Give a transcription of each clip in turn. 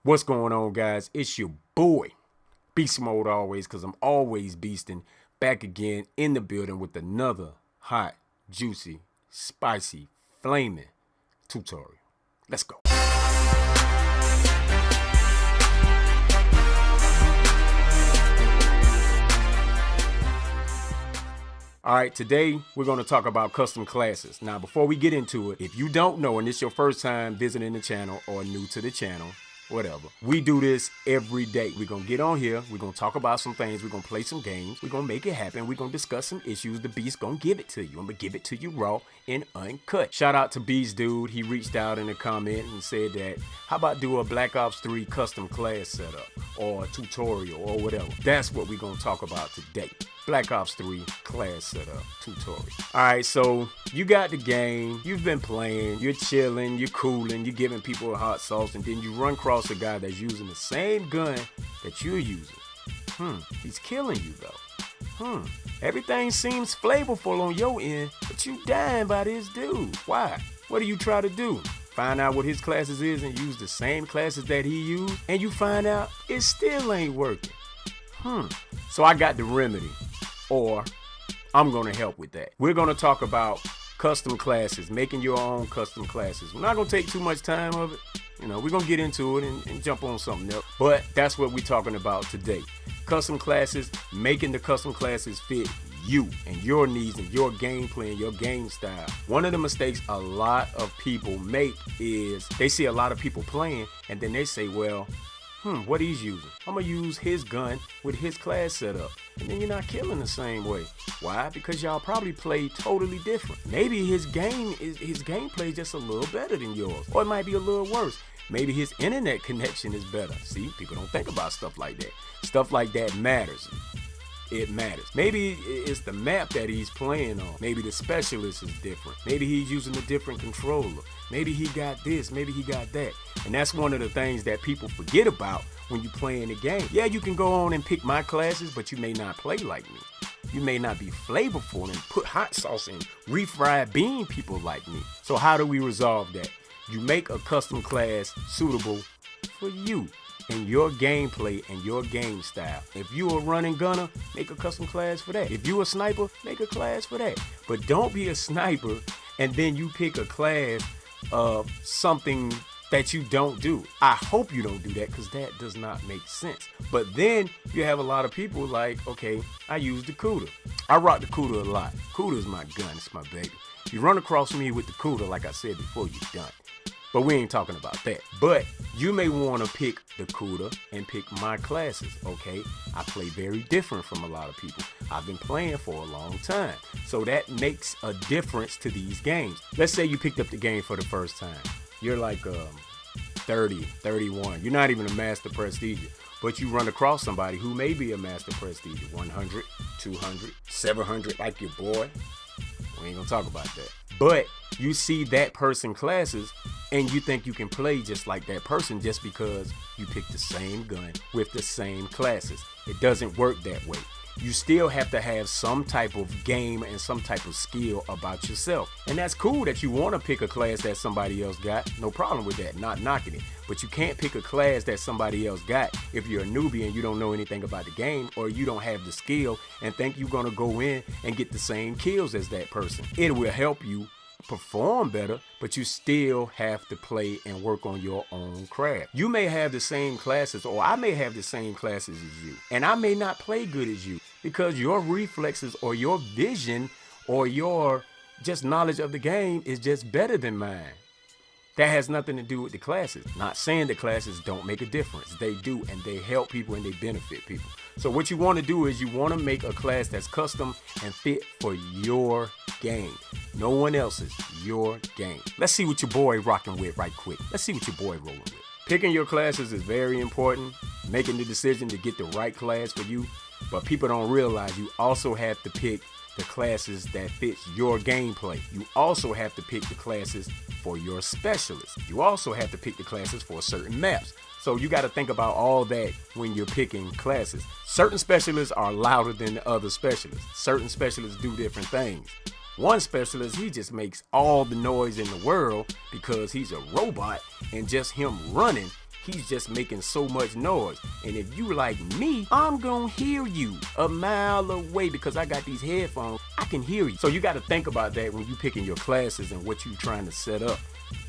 What's going on, guys? It's your boy, Beast Mode Always, because I'm always beasting, back again in the building with another hot, juicy, spicy, flaming tutorial. Let's go. Alright, today we're going to talk about custom classes. Now, before we get into it, if you don't know and it's your first time visiting the channel or new to the channel, whatever, we do this every day. We're going to get on here, we're going to talk about some things, we're going to play some games, we're going to make it happen, we're going to discuss some issues. The Beast going to give it to you. I'm going to give it to you raw and uncut. Shout out to Beast Dude. He reached out in a comment and said that, how about do a Black Ops 3 custom class setup or a tutorial or whatever. That's what we're going to talk about today. Black Ops 3 class setup tutorial. Alright, so you got the game, you've been playing, you're chilling, you're cooling, you're giving people a hot sauce, and then you run across a guy that's using the same gun that you're using. He's killing you though. Everything seems flavorful on your end, but you dying by this dude. Why? What do you try to do? Find out what his classes is and use the same classes that he used, and you find out it still ain't working. So I got the remedy, or I'm gonna help with that. We're gonna talk about custom classes, making your own custom classes. We're not gonna take too much time of it. You know, we're gonna get into it and jump on something else, but that's what we're talking about today. Custom classes, making the custom classes fit you and your needs and your gameplay and your game style. One of the mistakes a lot of people make is they see a lot of people playing and then they say, well, what he's using, I'm gonna use his gun with his class setup, and then you're not killing the same way. Why? Because y'all probably play totally different. Maybe his gameplay is just a little better than yours, or it might be a little worse. Maybe his internet connection is better. See, people don't think about stuff like that. Stuff like that matters. It matters. Maybe it's the map that he's playing on. Maybe the specialist is different. Maybe he's using a different controller. Maybe he got this, maybe he got that. And that's one of the things that people forget about when you play in the game. Yeah, you can go on and pick my classes, but you may not play like me. You may not be flavorful and put hot sauce and refried bean people like me. So how do we resolve that? You make a custom class suitable for you and your gameplay and your game style. If you a running gunner, make a custom class for that. If you a sniper, make a class for that. But don't be a sniper and then you pick a class of something that you don't do. I hope you don't do that, because that does not make sense. But then you have a lot of people like, okay, I use the Cuda. I rock the Cuda a lot. Cuda is my gun, it's my baby. You run across me with the Cuda, like I said before, you're done. But we ain't talking about that. But you may want to pick the Cuda and pick my classes, okay? I play very different from a lot of people. I've been playing for a long time. So that makes a difference to these games. Let's say you picked up the game for the first time. You're like 30, 31. You're not even a Master Prestige. But you run across somebody who may be a Master Prestige. 100, 200, 700, like your boy. We ain't gonna talk about that. But you see that person classes and you think you can play just like that person just because you pick the same gun with the same classes. It doesn't work that way. You still have to have some type of game and some type of skill about yourself. And that's cool that you want to pick a class that somebody else got. No problem with that, not knocking it. But you can't pick a class that somebody else got if you're a newbie and you don't know anything about the game, or you don't have the skill and think you're going to go in and get the same kills as that person. It will help you perform better, but you still have to play and work on your own craft. You may have the same classes, or I may have the same classes as you, and I may not play good as you because your reflexes or your vision or your just knowledge of the game is just better than mine. That has nothing to do with the classes. Not saying the classes don't make a difference. They do, and they help people and they benefit people. So what you want to do is you want to make a class that's custom and fit for your game. No one else's, your game. Let's see what your boy rocking with right quick. Let's see what your boy rolling with. Picking your classes is very important. Making the decision to get the right class for you. But people don't realize you also have to pick the classes that fits your gameplay. You also have to pick the classes for your specialists. You also have to pick the classes for certain maps. So you got to think about all that when you're picking classes. Certain specialists are louder than the other specialists. Certain specialists do different things. One specialist, he just makes all the noise in the world because he's a robot, and just him running, he's just making so much noise. And if you like me, I'm gonna hear you a mile away because I got these headphones. I can hear you. So you got to think about that when you picking your classes and what you trying to set up.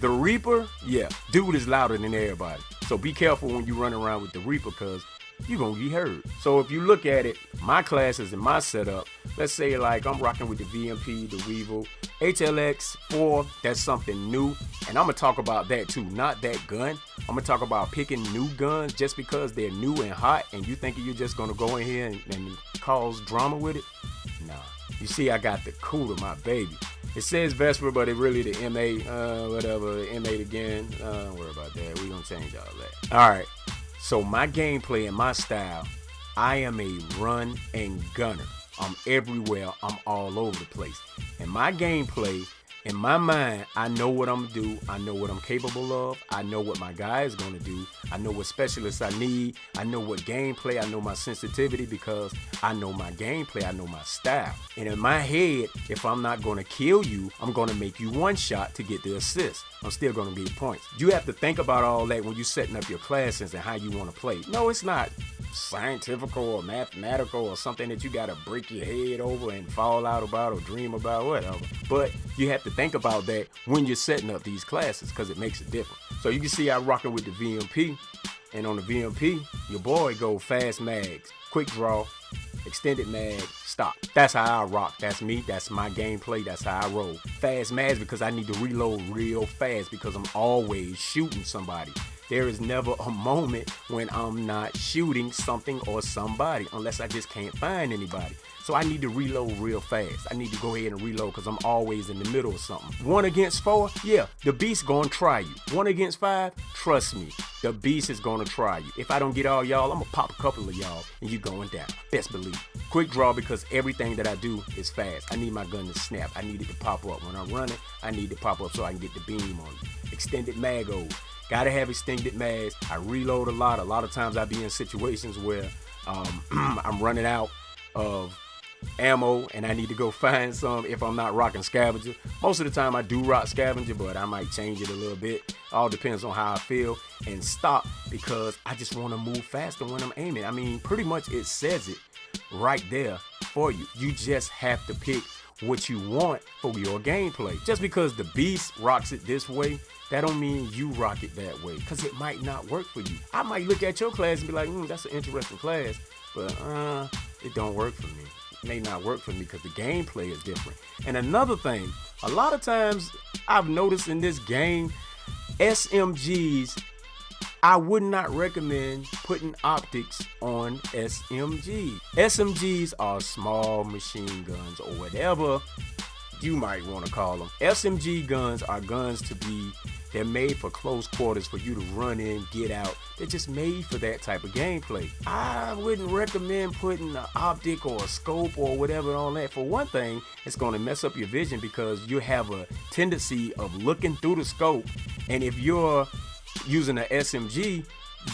The Reaper, yeah, dude is louder than everybody. So be careful when you run around with the Reaper because you're going to be heard. So if you look at it, my classes and my setup, let's say like I'm rocking with the VMP, the Weevil, HLX4, that's something new. And I'm going to talk about that too, not that gun. I'm going to talk about picking new guns just because they're new and hot and you think you're just going to go in here and cause drama with it? Nah. You see, I got the cooler, my baby. It says Vesper, but it really the M8, whatever, M8 again. Don't worry about that. We're going to change all that. All right. So my gameplay and my style, I am a run and gunner. I'm everywhere. I'm all over the place. And my gameplay, in my mind, I know what I'm gonna do. I know what I'm capable of. I know what my guy is gonna do. I know what specialists I need. I know what gameplay. I know my sensitivity because I know my gameplay. I know my style. And in my head, if I'm not gonna kill you, I'm gonna make you one shot to get the assist. I'm still gonna get points. You have to think about all that when you're setting up your classes and how you wanna play. No, it's not scientific or mathematical or something that you gotta break your head over and fall out about or dream about, whatever. But you have to think about that when you're setting up these classes because it makes it different. So you can see I rocking with the VMP, and on the VMP, your boy go fast mags, quick draw, extended mag, stop. That's how I rock. That's me. That's my gameplay. That's how I roll. Fast mags because I need to reload real fast because I'm always shooting somebody. There is never a moment when I'm not shooting something or somebody unless I just can't find anybody. So I need to reload real fast. I need to go ahead and reload because I'm always in the middle of something. 1 against 4, yeah, the beast gonna try you. 1 against 5, trust me, the beast is gonna try you. If I don't get all y'all, I'm gonna pop a couple of y'all and you going down. Best believe. Quick draw because everything that I do is fast. I need my gun to snap. I need it to pop up. When I'm running, I need to pop up so I can get the beam on you. Extended magos. Gotta have extended mags. I reload a lot. A lot of times I be in situations where I'm running out of ammo and I need to go find some if I'm not rocking scavenger. Most of the time I do rock scavenger, but I might change it a little bit. All depends on how I feel. And stop because I just want to move faster when I'm aiming. I mean, pretty much it says it right there for you. You just have to pick what you want for your gameplay. Just because the beast rocks it this way, that don't mean you rock it that way because it might not work for you. I might look at your class and be like, that's an interesting class, but it don't work for me. It may not work for me because the gameplay is different. And another thing, a lot of times I've noticed in this game, SMGs, I would not recommend putting optics on SMGs. SMGs are small machine guns or whatever you might want to call them. SMG guns are guns they're made for close quarters for you to run in, get out. They're just made for that type of gameplay. I wouldn't recommend putting an optic or a scope or whatever on that. For one thing, it's going to mess up your vision because you have a tendency of looking through the scope. And if you're using an SMG,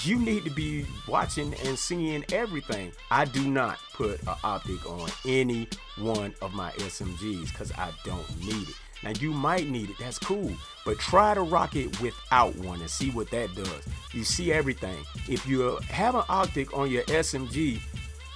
you need to be watching and seeing everything. I do not put an optic on any one of my SMGs because I don't need it. Now you might need it, that's cool, but try to rock it without one and see what that does. You see everything. If you have an optic on your SMG,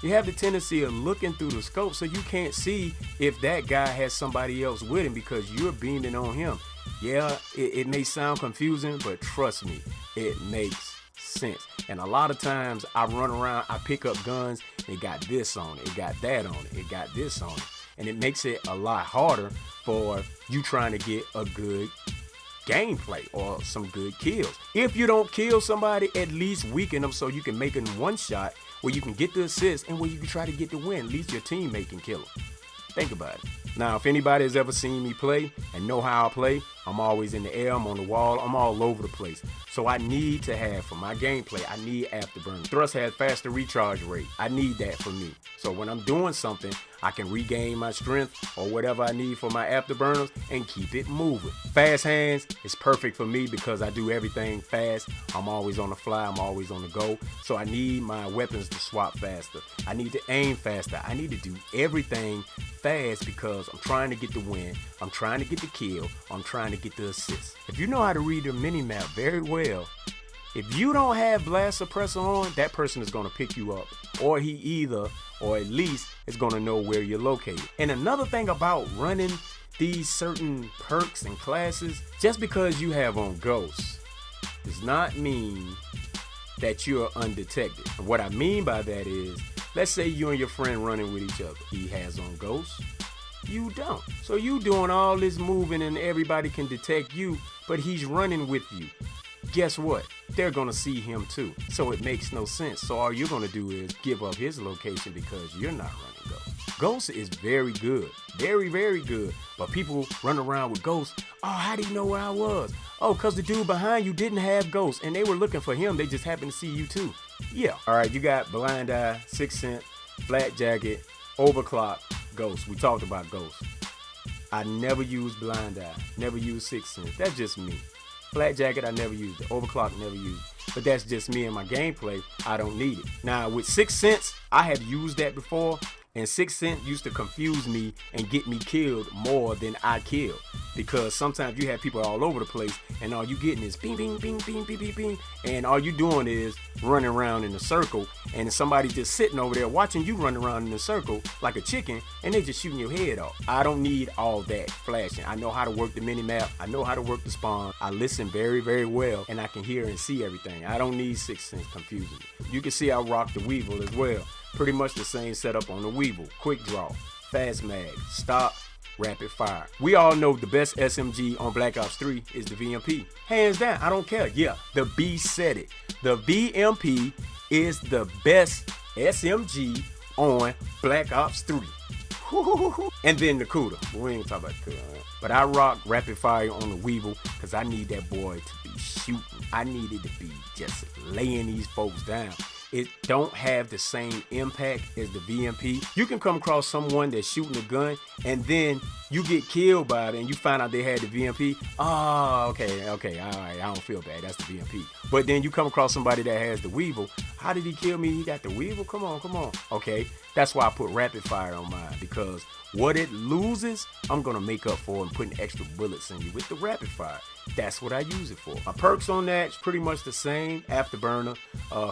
you have the tendency of looking through the scope so you can't see if that guy has somebody else with him because you're beaming on him. Yeah, it may sound confusing, but trust me, it makes sense. And a lot of times I run around, I pick up guns, it got this on it, it got that on it, it got this on it. And it makes it a lot harder for you trying to get a good gameplay or some good kills. If you don't kill somebody, at least weaken them so you can make them one shot where you can get the assist and where you can try to get the win. At least your teammate can kill them. Think about it. Now, if anybody has ever seen me play and know how I play, I'm always in the air, I'm on the wall, I'm all over the place. So I need to have, for my gameplay, I need afterburner. Thrust has faster recharge rate. I need that for me. So when I'm doing something, I can regain my strength or whatever I need for my afterburners and keep it moving. Fast hands is perfect for me because I do everything fast. I'm always on the fly, I'm always on the go. So I need my weapons to swap faster. I need to aim faster. I need to do everything fast because I'm trying to get the win, I'm trying to get the kill, I'm trying to get the assist. If you know how to read the mini-map very well, If you don't have blast suppressor on, that person is going to pick you up, or or at least is going to know where you're located. And another thing about running these certain perks and classes, just because you have on ghosts does not mean that you're undetected. And what I mean by that is, let's say you and your friend running with each other. He has on ghosts, you don't. So you doing all this moving and everybody can detect you, but he's running with you. Guess what? They're gonna see him too. So it makes no sense. So all you're gonna do is give up his location because you're not running Ghost. Ghost is very good. Very, very good. But people run around with Ghost. Oh, how do you know where I was? Oh, because the dude behind you didn't have Ghost and they were looking for him. They just happened to see you too. Yeah. All right, you got Blind Eye, Sixth Sense, Flat Jacket, Overclock, Ghost. We talked about Ghost. I never use Blind Eye. Never use Sixth Sense. That's just me. Flat Jacket, I never used it. Overclock, never used it. But that's just me and my gameplay. I don't need it. Now, with Sixth Sense, I have used that before, and Sixth Sense used to confuse me and get me killed more than I kill. Because sometimes you have people all over the place, and all you getting is bing, bing, bing, bing, bing, bing, bing, and all you doing is running around in a circle, and somebody just sitting over there watching you run around in a circle like a chicken, and they just shooting your head off. I don't need all that flashing. I know how to work the mini map. I know how to work the spawn. I listen very, very well, and I can hear and see everything. I don't need Sixth Sense confusing me. You can see I rock the Weevil as well. Pretty much the same setup on the Weevil. Quick draw, fast mag, stop, rapid fire. We all know the best SMG on Black Ops 3 is the VMP. Hands down, I don't care. Yeah, the Beast said it. The VMP is the best SMG on Black Ops 3. And then the Cuda. We ain't talking about the Cuda, right? But I rock rapid fire on the Weevil because I need that boy to be shooting. I need it to be just laying these folks down. It don't have the same impact as the VMP. You can come across someone that's shooting a gun and then you get killed by it and you find out they had the VMP. Oh, okay, all right, I don't feel bad, that's the VMP. But then you come across somebody that has the Weevil. How did he kill me? He got the Weevil? Come on. Okay, that's why I put rapid fire on mine, because what it loses, I'm gonna make up for and putting extra bullets in you with the rapid fire. That's what I use it for. My perks on that is pretty much the same. Afterburner,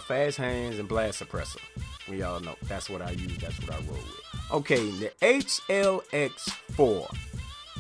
fast hands, and blast suppressor. We all know that's what I use. That's what I roll with. Okay, the HLX4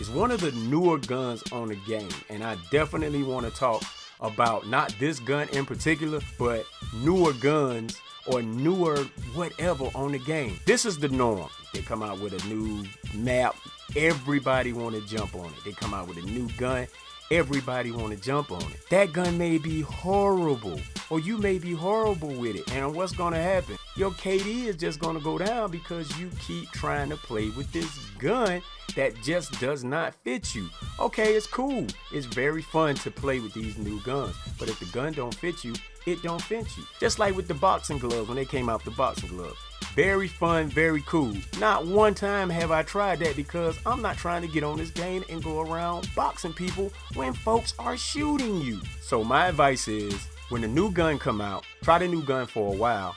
is one of the newer guns on the game, and I definitely want to talk about not this gun in particular, but newer guns or newer whatever on the game. This is the norm. They come out with a new map. Everybody want to jump on it. They come out with a new gun. Everybody want to jump on it. That gun may be horrible, or you may be horrible with it. And what's going to happen? Your KD is just going to go down because you keep trying to play with this gun that just does not fit you. Okay, it's cool. It's very fun to play with these new guns. But if the gun don't fit you, it don't fit you. Just like with the boxing gloves when they came out, the boxing gloves. Very fun, very cool. Not one time have I tried that because I'm not trying to get on this game and go around boxing people when folks are shooting you. So my advice is, when the new gun come out, try the new gun for a while,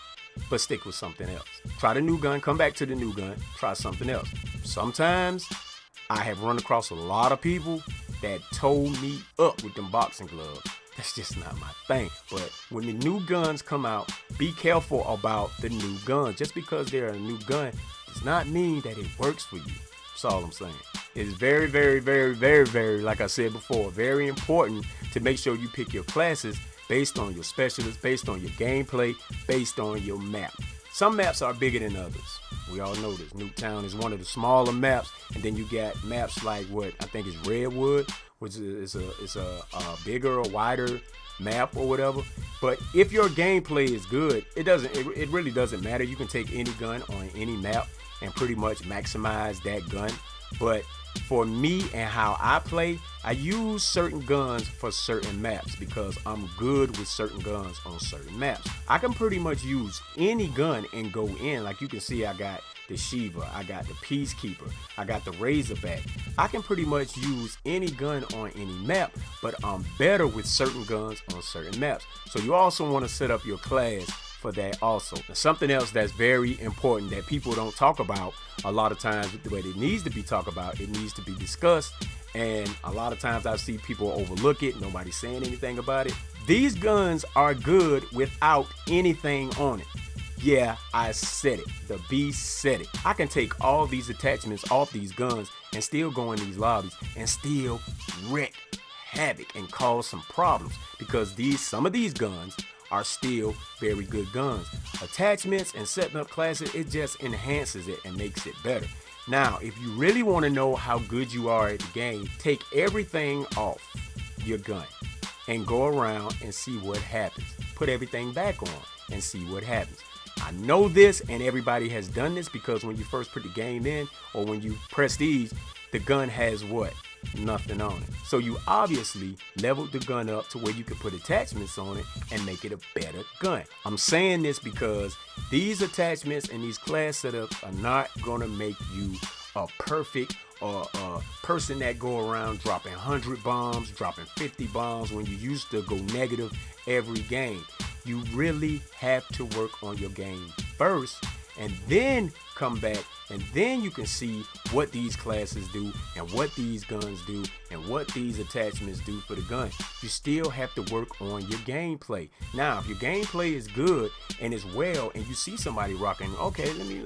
but stick with something else. Try the new gun, come back to the new gun, try something else. Sometimes I have run across a lot of people that told me up with them boxing gloves. That's just not my thing. But when the new guns come out, be careful about the new guns. Just because they're a new gun does not mean that it works for you. That's all I'm saying. It's very, very, very, very, very, like I said before, very important to make sure you pick your classes based on your specialists, based on your gameplay, based on your map. Some maps are bigger than others. We all know this. Nuketown is one of the smaller maps, and then you got maps like what I think is Redwood, which is a bigger or wider map or whatever. But if your gameplay is good, it really doesn't matter. You can take any gun on any map and pretty much maximize that gun. But for me and how I play, I use certain guns for certain maps because I'm good with certain guns on certain maps. I can pretty much use any gun and go in. Like you can see, I got the Shiva, I got the Peacekeeper, I got the Razorback. I can pretty much use any gun on any map, but I'm better with certain guns on certain maps. So you also want to set up your class for that also. Now, something else that's very important that people don't talk about a lot of times, but it needs to be talked about, it needs to be discussed, and a lot of times I see people overlook it, nobody's saying anything about it. These guns are good without anything on it. Yeah, I said it. The Beast said it. I can take all these attachments off these guns and still go in these lobbies and still wreak havoc and cause some problems, because some of these guns are still very good guns. Attachments and setting up classes, it just enhances it and makes it better. Now, if you really want to know how good you are at the game, take everything off your gun and go around and see what happens. Put everything back on and see what happens. I know this, and everybody has done this, because when you first put the game in, or when you prestige, the gun has what? Nothing on it. So you obviously leveled the gun up to where you could put attachments on it and make it a better gun. I'm saying this because these attachments and these class setups are not gonna make you a perfect or a person that go around dropping 100 bombs, dropping 50 bombs when you used to go negative every game. You really have to work on your game first, and then come back, and then you can see what these classes do and what these guns do and what these attachments do for the gun. You still have to work on your gameplay. Now, if your gameplay is good and is well, and you see somebody rocking, okay, let me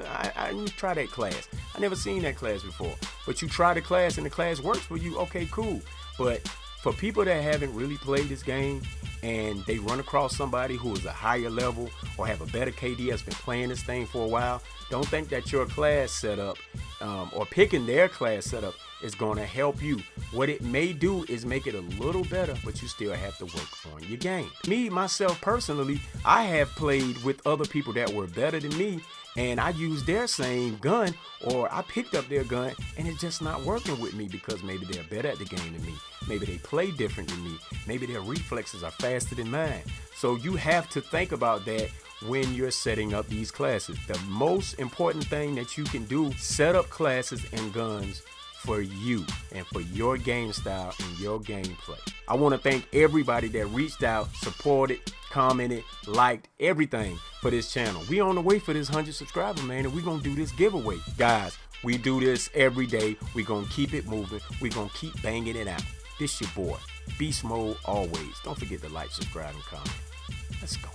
try that class. I never seen that class before. But you try the class and the class works for you, okay, cool. But for people that haven't really played this game and they run across somebody who is a higher level or have a better KD, has been playing this thing for a while, don't think that your class setup or picking their class setup is going to help you. What it may do is make it a little better, but you still have to work on your game. Me, myself personally, I have played with other people that were better than me, and I used their same gun, or I picked up their gun, and it's just not working with me, because maybe they're better at the game than me. Maybe they play different than me. Maybe their reflexes are faster than mine. So you have to think about that when you're setting up these classes. The most important thing that you can do, set up classes and guns for you and for your game style and your gameplay. I want to thank everybody that reached out, supported, commented, liked, everything for this channel. We on the way for this 100 subscriber, man, and we're going to do this giveaway. Guys, we do this every day. We're going to keep it moving. We're going to keep banging it out. This your boy, Beast Mode Always. Don't forget to like, subscribe, and comment. Let's go.